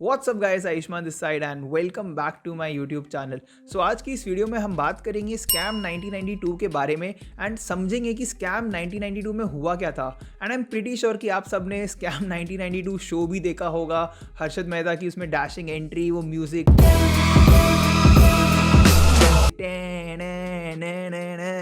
What's up guys, Ayushman this side and welcome back to my YouTube channel. So आज की इस video में हम बात करेंगे स्कैम 1992 के बारे में एंड समझेंगे कि स्कैम 1992 में हुआ क्या था। And I am pretty sure कि आप सब ने स्कैम 1992 शो भी देखा होगा, हर्षद मेहता की उसमें डैशिंग एंट्री, वो म्यूजिक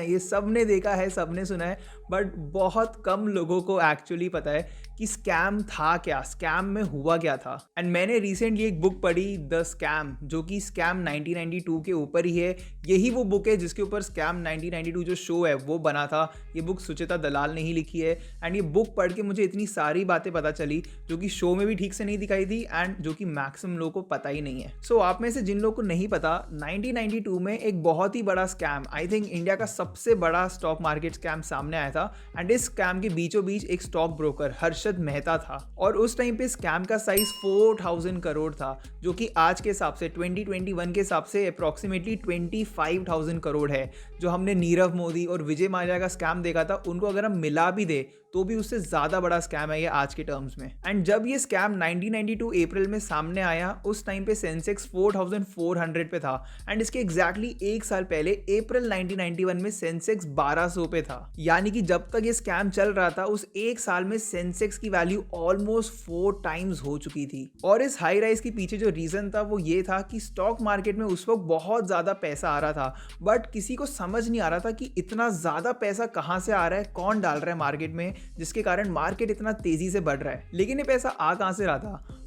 ये सब ने देखा है, सब ने सुना है, बट बहुत कम लोगों को एक्चुअली पता है कि स्कैम था क्या, स्कैम में हुआ क्या था। एंड मैंने रिसेंटली एक बुक पढ़ी, द स्कैम, जो कि स्कैम 1992 के ऊपर ही है। यही वो बुक है जिसके ऊपर स्कैम 1992 जो शो है वो बना था। ये बुक सुचेता दलाल ने ही लिखी है। एंड ये बुक पढ़ के मुझे इतनी सारी बातें पता चली जो कि शो में भी ठीक से नहीं दिखाई थी एंड जो कि मैक्सिमम लोगों को पता ही नहीं है। सो आप में से जिन लोगों को नहीं पता, 1992 में एक बहुत ही बड़ा स्कैम, आई थिंक इंडिया का सबसे बड़ा स्टॉक मार्केट स्कैम सामने आया था। एंड इस स्कैम के बीचों बीच एक स्टॉक ब्रोकर हर्षद मेहता था और उस टाइम पे स्कैम का साइज 4000 करोड़ था, जो कि आज के हिसाब से 2021 के हिसाब से अप्रोक्सीमेटली 25,000 करोड़ है। जो हमने नीरव मोदी और विजय माल्या का स्कैम देखा था, उनको अगर हम मिला भी दे तो भी उससे ज्यादा बड़ा स्कैम है ये आज के टर्म्स में। एंड जब ये स्कैम 1992 अप्रैल में सामने आया, उस टाइम पे सेंसेक्स 4400 पे था। एंड इसके एग्जैक्टली एक साल पहले अप्रैल 1991 में सेंसेक्स 1200 पे था। यानी कि जब तक ये स्कैम चल रहा था, उस एक साल में सेंसेक्स की वैल्यू ऑलमोस्ट 4 टाइम्स हो चुकी थी। और इस हाई राइज के पीछे जो रीजन था वो ये था कि स्टॉक मार्केट में उस वक्त बहुत ज्यादा पैसा आ रहा था, बट किसी को समझ नहीं आ रहा था कि इतना ज्यादा पैसा कहां से आ रहा है, कौन डाल रहा है मार्केट में, जिसके कारण मार्केट इतना तेजी से बढ़ रहा है। लेकिन ये पैसा आ कहां से रहा था?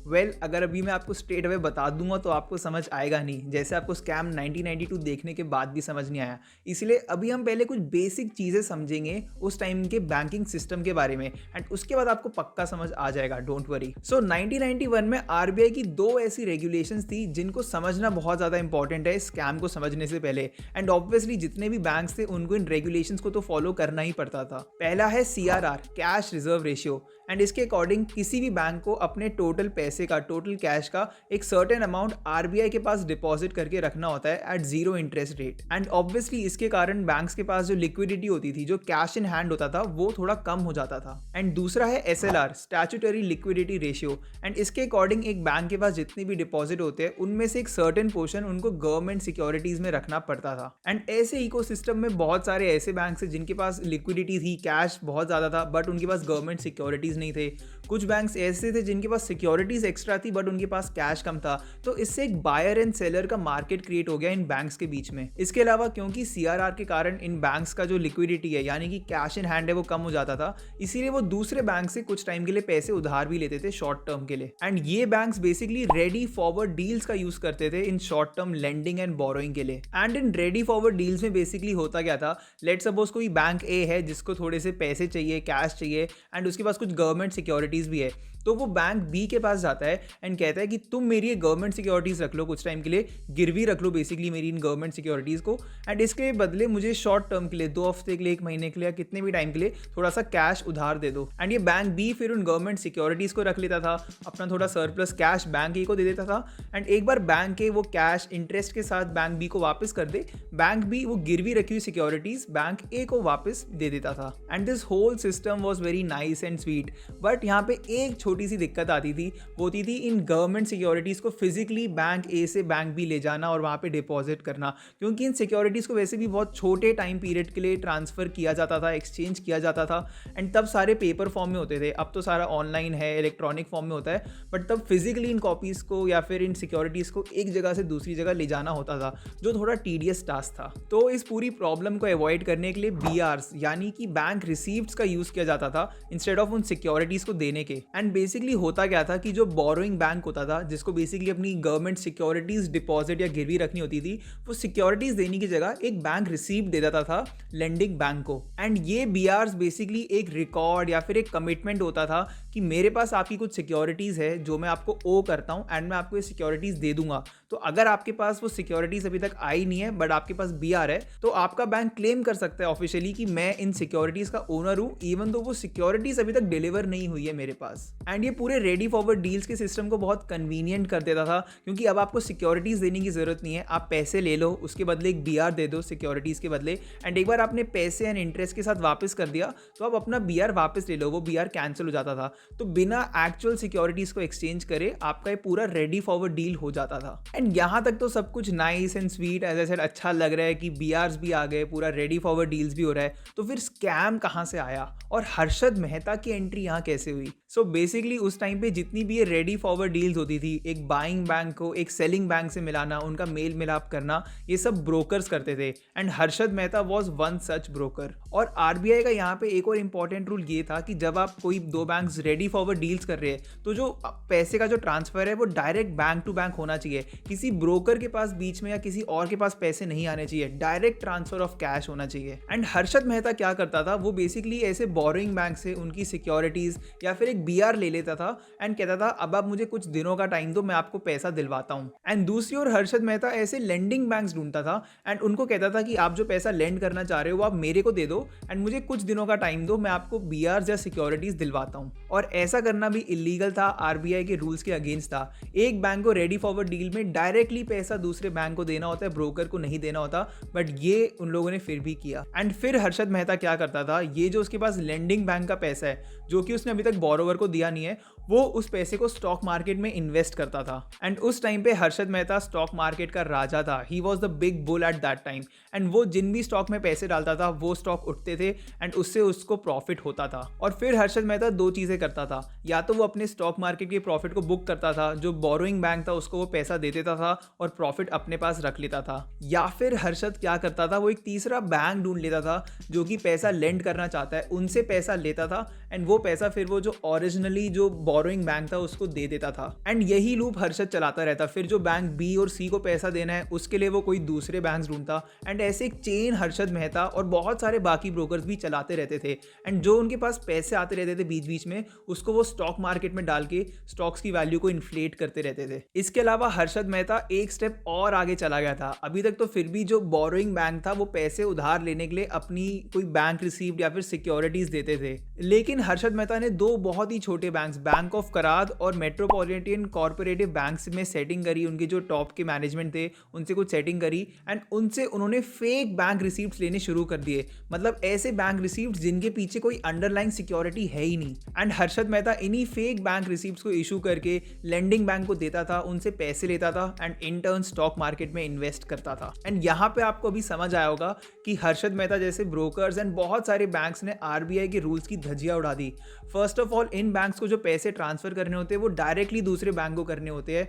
अगर अभी मैं आपको स्ट्रेट अवे बता दूंगा तो आपको समझ आएगा नहीं, जैसे आपको स्कैम 1992 देखने के बाद भी समझ नहीं आया। इसलिए अभी हम पहले कुछ बेसिक चीजें समझेंगे उस टाइम के बैंकिंग सिस्टम के बारे में एंड उसके बाद आपको पक्का समझ आ जाएगा, डोंट वरी। सो 1991 में आरबीआई की 2 ऐसी रेगुलेशंस थी जिनको समझना बहुत ज्यादा इंपॉर्टेंट है स्कैम को समझने से पहले। एंड ऑब्वियसली जितने भी बैंक्स थे उनको इन रेगुलेशंस को तो फॉलो करना ही पड़ता था। पहला है CRR, cash reserve ratio. And इसके अकॉर्डिंग किसी भी बैंक को अपने टोटल पैसे का, टोटल कैश का एक सर्टेन अमाउंट आरबीआई के पास डिपॉजिट करके रखना होता है at 0 interest rate. And obviously इसके कारण बैंक्स के पास जो लिक्विडिटी होती थी, जो कैश इन हैंड होता था, वो थोड़ा कम हो जाता था। एंड दूसरा है SLR, statutory liquidity ratio. And इसके अकॉर्डिंग एक बैंक के पास जितने भी डिपॉजिट होते हैं उनमें से एक सर्टेन पोर्शन उनको गवर्नमेंट सिक्योरिटीज में रखना पड़ता था। एंड ऐसे इकोसिस्टम में बहुत सारे ऐसे बैंक है जिनके पास लिक्विडिटी थी, कैश बहुत ज्यादा था, बट उनके पास गवर्नमेंट सिक्योरिटीज नहीं थे। कुछ बैंक्स ऐसे थे जिनके पास सिक्योरिटीज एक्स्ट्रा थी बट उनके पास कैश कम था। तो इससे एक बायर एंड सेलर का मार्केट क्रिएट हो गया इन बैंक्स के बीच में। इसके अलावा क्योंकि CRR के कारण इन बैंक्स का जो लिक्विडिटी है, यानी कि कैश इन हैंड है, वो कम हो जाता था, इसीलिए वो दूसरे बैंक से कुछ टाइम के लिए पैसे उधार भी लेते थे शॉर्ट टर्म के लिए। एंड ये banks basically ready forward deals का यूज करते थे in short term lending and borrowing के लिए। And in ready forward deals में बेसिकली होता क्या था, लेट सपोज कोई बैंक ए है जिसको थोड़े से पैसे चाहिए, कैश चाहिए एंड उसके पास कुछ गवर्नमेंट सिक्योरिटीज भी है, तो वो बैंक बी के पास जाता है एंड कहता है कि तुम मेरी गवर्नमेंट सिक्योरिटीज रख लो, कुछ टाइम के लिए गिरवी रख लो बेसिकली मेरी इन गवर्नमेंट सिक्योरिटीज को, एंड इसके बदले मुझे शॉर्ट टर्म के लिए 2 हफ्ते के लिए, 1 महीने के लिए, कितने भी टाइम के लिए थोड़ा सा कैश उधार दे दो। एंड ये बैंक बी फिर उन गवर्नमेंट सिक्योरिटीज को रख लेता था, अपना थोड़ा सरप्लस कैश बैंक ए को दे देता था। एंड एक बार बैंक ए वो कैश इंटरेस्ट के साथ बैंक बी को वापस कर दे, बैंक बी वो गिरवी रखी हुई सिक्योरिटीज बैंक ए को वापस दे देता था। And this whole system was very nice and sweet. But यहाँ पे एक छोटी सी दिक्कत आती थी, वो होती थी इन गवर्नमेंट सिक्योरिटीज को फिजिकली बैंक ए से बैंक बी ले जाना और वहां पे डिपॉजिट करना, क्योंकि इन सिक्योरिटीज को वैसे भी बहुत छोटे टाइम पीरियड के लिए ट्रांसफर किया जाता था, एक्सचेंज किया जाता था। एंड तब सारे पेपर फॉर्म में होते थे, अब तो सारा ऑनलाइन है, इलेक्ट्रॉनिक फॉर्म में होता है, बट तब फिजिकली इन कॉपीज को या फिर इन सिक्योरिटीज को एक जगह से दूसरी जगह ले जाना होता था, जो थोड़ा टीडियस टास्क था। तो इस पूरी प्रॉब्लम को अवॉइड करने के लिए BRs यानी कि बैंक रिसीप्ट्स का यूज किया जाता था इंस्टेड ऑफ उन सिक्योरिटीज को देने के। एंड बेसिकली होता क्या था कि जो बोरोइंग बैंक होता था, जिसको बेसिकली अपनी गवर्नमेंट सिक्योरिटीज डिपॉजिट या गिरवी रखनी होती थी, वो सिक्योरिटीज देने की जगह एक बैंक रिसीप्ट दे देता था लेंडिंग बैंक को। एंड ये BRs बेसिकली एक रिकॉर्ड या फिर एक कमिटमेंट होता था कि मेरे पास आपकी कुछ सिक्योरिटीज है जो मैं आपको ओ करता हूं एंड मैं आपको ये सिक्योरिटीज दे दूंगा। तो अगर आपके पास वो सिक्योरिटीज अभी तक आई नहीं है बट आपके पास BR है, तो आपका बैंक क्लेम कर सकता है ऑफिशियली कि मैं इन सिक्योरिटीज का ओनर हूं, इवन दो वो सिक्योरिटीज अभी तक डिलीवर नहीं हुई है मेरे पास। एंड ये पूरे रेडी फॉरवर्ड डील्स के सिस्टम को बहुत कन्वीनियंट कर देता था, क्योंकि अब आपको सिक्योरिटीज़ देने की ज़रूरत नहीं है, आप पैसे ले लो, उसके बदले एक BR दे दो सिक्योरिटीज़ के बदले, एंड एक बार आपने पैसे एंड इंटरेस्ट के साथ वापस कर दिया तो आप अपना BR वापस ले लो, वो BR कैंसिल हो जाता था। तो बिना एक्चुअल सिक्योरिटीज़ को एक्सचेंज करे आपका ये पूरा रेडी फॉरवर्ड डील हो जाता था। एंड यहाँ तक तो सब कुछ nice and sweet, as I said, अच्छा लग रहा है कि BRs भी आ गए, पूरा रेडी फॉरवर्ड डील्स भी हो रहा है। तो फिर स्कैम कहाँ से आया और हर्षद मेहता की एंट्री यहाँ कैसे हुई? सो बेसिकली उस टाइम पे जितनी भी ये रेडी फॉरवर्ड डील्स होती थी, एक बाइंग बैंक को एक सेलिंग बैंक से मिलाना, उनका मेल मिलाप करना, ये सब ब्रोकर्स करते थे and Harshad Mehta was one such broker. और RBI का यहाँ पे एक और इम्पॉर्टेंट रूल ये था कि जब आप कोई दो बैंक्स रेडी फॉरवर्ड डील्स कर रहे हैं तो जो पैसे का जो ट्रांसफर है वो डायरेक्ट बैंक टू बैंक होना चाहिए, किसी ब्रोकर के पास बीच में या किसी और के पास पैसे नहीं आने चाहिए, डायरेक्ट ट्रांसफर ऑफ कैश होना चाहिए। एंड हर्षद मेहता क्या करता था, वो बेसिकली ऐसे बोरोइंग बैंक से उनकी सिक्योरिटीज या फिर एक BR ले लेता था एंड कहता था अब आप मुझे कुछ दिनों का टाइम दो, मैं आपको पैसा दिलवाता हूँ। एंड दूसरी ओर हर्षद मेहता ऐसे लेंडिंग बैंक्स ढूंढता था एंड उनको कहता था कि आप जो पैसा लेंड करना चाह रहे हो वो आप मेरे को दे दो एंड मुझे कुछ दिनों का टाइम दो, मैं आपको BRs या सिक्योरिटीज दिलवाता हूँ। और ऐसा करना भी इलीगल था, RBI के रूल्स के अगेंस्ट था। एक बैंक को रेडी फॉरवर्ड डील में डायरेक्टली पैसा दूसरे बैंक को देना होता है, ब्रोकर को नहीं देना होता, बट ये उन लोगों ने फिर भी किया। एंड फिर हर्षद मेहता क्या करता था, ये जो उसके पास लेंडिंग बैंक का पैसा है जो कि उसने अभी तक बोरोवर को दिया नहीं है, वो उस पैसे को स्टॉक मार्केट में इन्वेस्ट करता था। एंड उस टाइम पे हर्षद मेहता स्टॉक मार्केट का राजा था, he was the big bull at that time. And वो जिन भी स्टॉक में पैसे डालता था वो स्टॉक उठते थे एंड उससे उसको प्रॉफिट होता था। और फिर हर्षद मेहता दो चीज़ें करता था, या तो वो अपने स्टॉक मार्केट के प्रॉफिट को बुक करता था, जो बोरोइंग बैंक था उसको वो पैसा दे देता था और प्रॉफिट अपने पास रख लेता था, या फिर हर्षद क्या करता था, वो एक तीसरा बैंक ढूंढ लेता था जो कि पैसा लेंड करना चाहता है, उनसे पैसा लेता था एंड वो पैसा फिर वो जो ओरिजिनली जो बोरोइंग बैंक था उसको दे देता था। एंड यही लूप हर्षद चलाता रहता, फिर जो बैंक B और C को पैसा देना है उसके लिए वो कोई दूसरे बैंक ढूंढता एंड ऐसे एक चेन हर्षद मेहता और बहुत सारे बाकी ब्रोकर्स भी चलाते रहते थे। एंड जो उनके पास पैसे आते रहते थे बीच बीच में उसको वो स्टॉक मार्केट में डाल के स्टॉक्स की वैल्यू को इन्फ्लेट करते रहते थे। इसके अलावा हर्षद मेहता एक स्टेप और आगे चला गया था। अभी तक तो फिर भी जो बोरोइंग बैंक था वो पैसे उधार लेने के लिए अपनी कोई बैंक रिसीव्ड या फिर सिक्योरिटीज देते थे, लेकिन हर्षद मेहता ने दो बहुत ही छोटे बैंक्स, बैंक ऑफ कराद और मेट्रोपॉलिटन कॉर्पोरेटिव बैंक्स में सेटिंग करी, उनके जो टॉप के मैनेजमेंट थे उनसे कुछ सेटिंग करी एंड उनसे उन्होंने फेक बैंक रिसीप्ट्स लेने शुरू कर दिए, मतलब ऐसे बैंक रिसीप्ट्स जिनके पीछे कोई अंडरलाइंग सिक्योरिटी है ही नहीं। एंड हर्षद मेहता इन्हीं फेक बैंक रिसीप्ट्स को इशू करके लेंडिंग बैंक को देता था, उनसे पैसे लेता था and in turn stock market में इन्वेस्ट करता था। एंड यहाँ पे आपको अभी समझ आया होगा कि हर्षद मेहता जैसे ब्रोकर्स एंड बहुत सारे बैंक्स ने RBI के रूल्स की धज्जियां उड़ा दी। फर्स्ट ऑफ ऑल, इन बैंक्स को जो पैसे ट्रांसफर करने होते हैं वो डायरेक्टली दूसरे बैंक को करने होते हैं,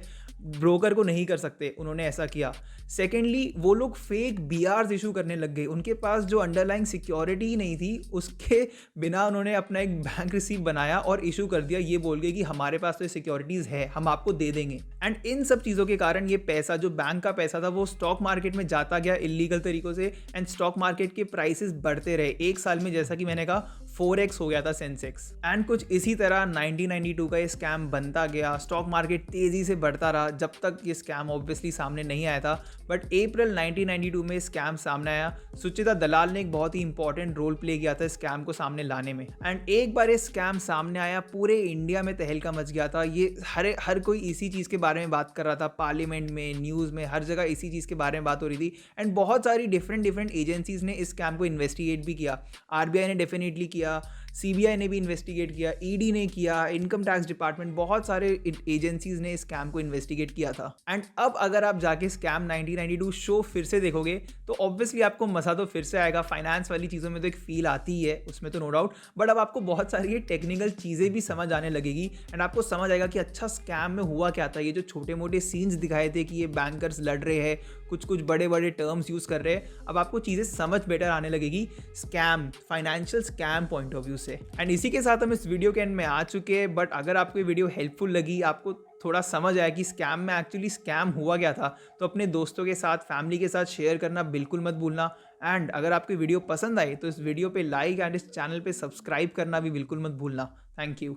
ब्रोकर को नहीं कर सकते, उन्होंने ऐसा किया। सेकेंडली, वो लोग फेक BRs इशू करने लग गए, उनके पास जो अंडरलाइंग सिक्योरिटी ही नहीं थी उसके बिना उन्होंने अपना एक बैंक रिसीप्ट बनाया और इशू कर दिया, ये बोल के कि हमारे पास तो सिक्योरिटीज है, हम आपको दे देंगे। एंड इन सब चीज़ों के कारण ये पैसा, जो बैंक का पैसा था, वो स्टॉक मार्केट में जाता गया इलीगल तरीकों से एंड स्टॉक मार्केट के प्राइसेस बढ़ते रहे। एक साल में, जैसा कि मैंने कहा, 4x हो गया था सेंसेक्स। एंड कुछ इसी तरह 1992 का ये स्कैम बनता गया, स्टॉक मार्केट तेजी से बढ़ता रहा जब तक ये स्कैम ऑब्वियसली सामने नहीं आया था। बट अप्रैल 1992 में स्कैम सामने आया। सुचेता दलाल ने एक बहुत ही इंपॉर्टेंट रोल प्ले किया था स्कैम को सामने लाने में। एंड एक बार ये स्कैम सामने आया, पूरे इंडिया में तहलका मच गया था। ये हर कोई इसी चीज़ के बारे में बात कर रहा था, पार्लियामेंट में, न्यूज़ में, हर जगह इसी चीज़ के बारे में बात हो रही थी। एंड बहुत सारी डिफरेंट एजेंसीज ने इस स्कैम को इन्वेस्टिगेट भी किया। RBI ने डेफिनेटली किया, CBI ने भी इन्वेस्टिगेट किया, ED ने किया, इनकम टैक्स डिपार्टमेंट, बहुत सारे एजेंसीज ने इस स्कैम को इन्वेस्टिगेट किया था। एंड अब अगर आप जाके स्कैम 1992 शो फिर से देखोगे तो ऑब्वियसली आपको मज़ा तो फिर से आएगा। फाइनेंस वाली चीज़ों में तो एक फील आती ही है, उसमें तो नो डाउट, बट अब आपको बहुत सारी ये टेक्निकल चीज़ें भी समझ आने लगेगी एंड आपको समझ आएगा कि अच्छा स्कैम में हुआ क्या था। ये जो छोटे मोटे सीन्स दिखाए थे कि ये बैंकर्स लड़ रहे हैं, कुछ बड़े बड़े टर्म्स यूज़ कर रहे हैं, अब आपको चीज़ें समझ बेटर आने लगेगी scam, financial scam point of view से। एंड इसी के साथ हम इस वीडियो के एंड में आ चुके हैं। बट अगर आपको ये वीडियो हेल्पफुल लगी, आपको थोड़ा समझ आया कि स्कैम में एक्चुअली स्कैम हुआ क्या था, तो अपने दोस्तों के साथ, फैमिली के साथ शेयर करना बिल्कुल मत भूलना। एंड अगर आपको वीडियो पसंद आए तो इस वीडियो पे लाइक एंड इस चैनल पे सब्सक्राइब करना भी बिल्कुल मत भूलना। Thank you.